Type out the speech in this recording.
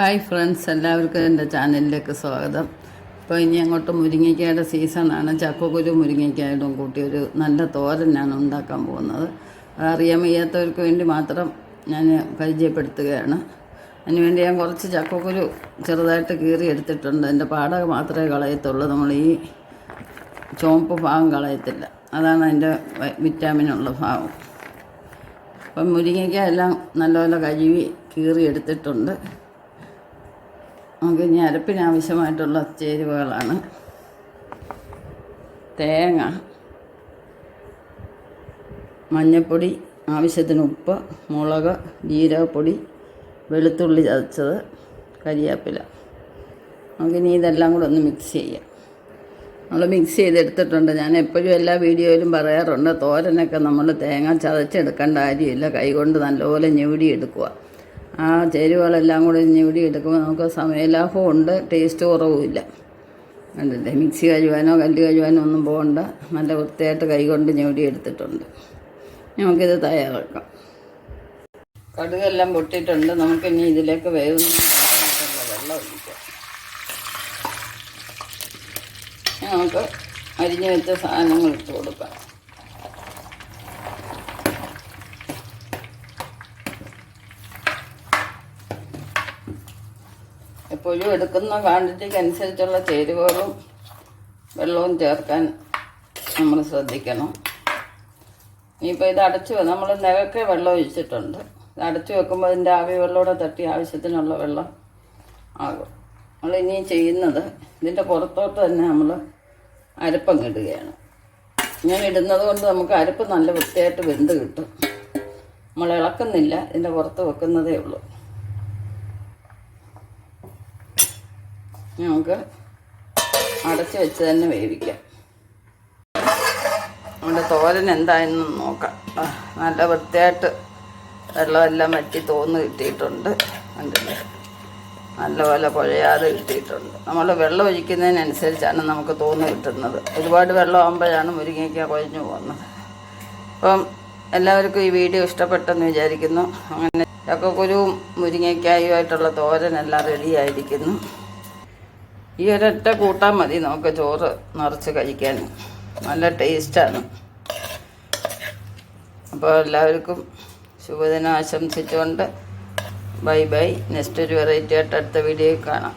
Hi friends, എല്ലാവർക്കും എൻ്റെ ചാനലിലേക്ക് സ്വാഗതം. ഇപ്പോൾ ഇനി അങ്ങോട്ട് മുരിങ്ങയ്ക്കയുടെ സീസണാണ്. ചക്കക്കുരു മുരിങ്ങയ്ക്കായിട്ടും കൂട്ടി ഒരു നല്ല തോരനാണ് ഉണ്ടാക്കാൻ പോകുന്നത്. അതറിയാൻ വയ്യാത്തവർക്ക് വേണ്ടി മാത്രം ഞാൻ പരിചയപ്പെടുത്തുകയാണ്. അതിനുവേണ്ടി ഞാൻ കുറച്ച് ചക്കക്കുരു ചെറുതായിട്ട് കീറി എടുത്തിട്ടുണ്ട്. എൻ്റെ പാടക മാത്രമേ കളയത്തുള്ളൂ, നമ്മൾ ഈ ചുവപ്പ് ഭാഗം കളയത്തില്ല. അതാണ് അതിൻ്റെ വിറ്റാമിനുള്ള ഭാഗം. അപ്പം മുരിങ്ങയ്ക്ക എല്ലാം നല്ലപോലെ കഴുകി കീറി എടുത്തിട്ടുണ്ട്. നമുക്ക് ഇനി അരപ്പിന് ആവശ്യമായിട്ടുള്ള ചേരുവകളാണ്: തേങ്ങ, മഞ്ഞൾപ്പൊടി, ആവശ്യത്തിന് ഉപ്പ്, മുളക്, ജീരകപ്പൊടി, വെളുത്തുള്ളി ചതച്ചത്, കരിവേപ്പില. നമുക്കിനി ഇതെല്ലാം കൂടെ ഒന്ന് മിക്സ് ചെയ്യാം. നമ്മൾ മിക്സ് ചെയ്തെടുത്തിട്ടുണ്ട്. ഞാൻ എപ്പോഴും എല്ലാ വീഡിയോയിലും പറയാറുണ്ട്, തോരനൊക്കെ നമ്മൾ തേങ്ങ ചതച്ചെടുക്കേണ്ട കാര്യമില്ല, കൈകൊണ്ട് നല്ലപോലെ ഞെവിടിയെടുക്കുക. ആ ചേരുവകളെല്ലാം കൂടി ഞെവിടി എടുക്കുമ്പോൾ നമുക്ക് സമയലാഭവും ഉണ്ട്, ടേസ്റ്റ് കുറവുമില്ല. കണ്ടില്ലേ, മിക്സി കഴുകാനോ കല്ല് കഴുകാനോ ഒന്നും പോകണ്ട, നല്ല വൃത്തിയായിട്ട് കൈകൊണ്ട് ഞെവിടി എടുത്തിട്ടുണ്ട്. നമുക്കിത് തയ്യാറാക്കാം. കടുകെല്ലാം പൊട്ടിയിട്ടുണ്ട്. നമുക്കിനി ഇതിലേക്ക് വേവുന്ന വെള്ളം ഒഴിക്കാം. നമുക്ക് അരിഞ്ഞു വെച്ച സാധനങ്ങൾ ഇട്ട് കൊടുക്കാം. എപ്പോഴും എടുക്കുന്ന ക്വാണ്ടിറ്റിക്ക് അനുസരിച്ചുള്ള ചേരുവകളും വെള്ളവും ചേർക്കാൻ നമ്മൾ ശ്രദ്ധിക്കണം. ഇനിയിപ്പോൾ ഇത് നമ്മൾ നികക്കെ വെള്ളം ഒഴിച്ചിട്ടുണ്ട്. ഇത് അടച്ചു വെക്കുമ്പോൾ അതിൻ്റെ ആവി വെള്ളമൂടെ തട്ടി ആവശ്യത്തിനുള്ള വെള്ളം ആകും. നമ്മളിനി ചെയ്യുന്നത് ഇതിൻ്റെ പുറത്തോട്ട് തന്നെ നമ്മൾ അരപ്പങ്ങിടുകയാണ്. ഇങ്ങനെ ഇടുന്നത് കൊണ്ട് നമുക്ക് അരപ്പ് നല്ല വൃത്തിയായിട്ട് വെന്ത് കിട്ടും. നമ്മൾ ഇളക്കുന്നില്ല, ഇതിൻ്റെ പുറത്ത് വെക്കുന്നതേ ഉള്ളൂ. നമുക്ക് അടച്ച് വെച്ച് തന്നെ വേവിക്കാം. നമ്മുടെ തോരൻ എന്തായെന്ന് നോക്കാം. നല്ല വൃത്തിയായിട്ട് വെള്ളമെല്ലാം വറ്റി തോന്ന് കിട്ടിയിട്ടുണ്ട്. കണ്ടില്ലേ, നല്ലപോലെ കുഴയാതെ കിട്ടിയിട്ടുണ്ട്. നമ്മൾ വെള്ളം ഒഴിക്കുന്നതിനനുസരിച്ചാണ് നമുക്ക് തോന്ന് കിട്ടുന്നത്. ഒരുപാട് വെള്ളമാകുമ്പോഴാണ് മുരിങ്ങയ്ക്ക കുഴഞ്ഞു പോകുന്നത്. അപ്പം എല്ലാവർക്കും ഈ വീഡിയോ ഇഷ്ടപ്പെട്ടെന്ന് വിചാരിക്കുന്നു. അങ്ങനെ ചക്കക്കുരുവും മുരിങ്ങയ്ക്കായുമായിട്ടുള്ള തോരനെല്ലാം റെഡിയായിരിക്കുന്നു. ഈ ഒരൊറ്റ കൂട്ടാൻ മതി നമുക്ക് ചോറ് നിറച്ച് കഴിക്കാൻ. നല്ല ടേസ്റ്റാണ്. അപ്പോൾ എല്ലാവർക്കും ശുഭദിനം ആശംസിച്ചുകൊണ്ട് ബൈ ബൈ. നെക്സ്റ്റ് ഒരു വെറൈറ്റി ആയിട്ട് അടുത്ത വീഡിയോയിൽ കാണാം.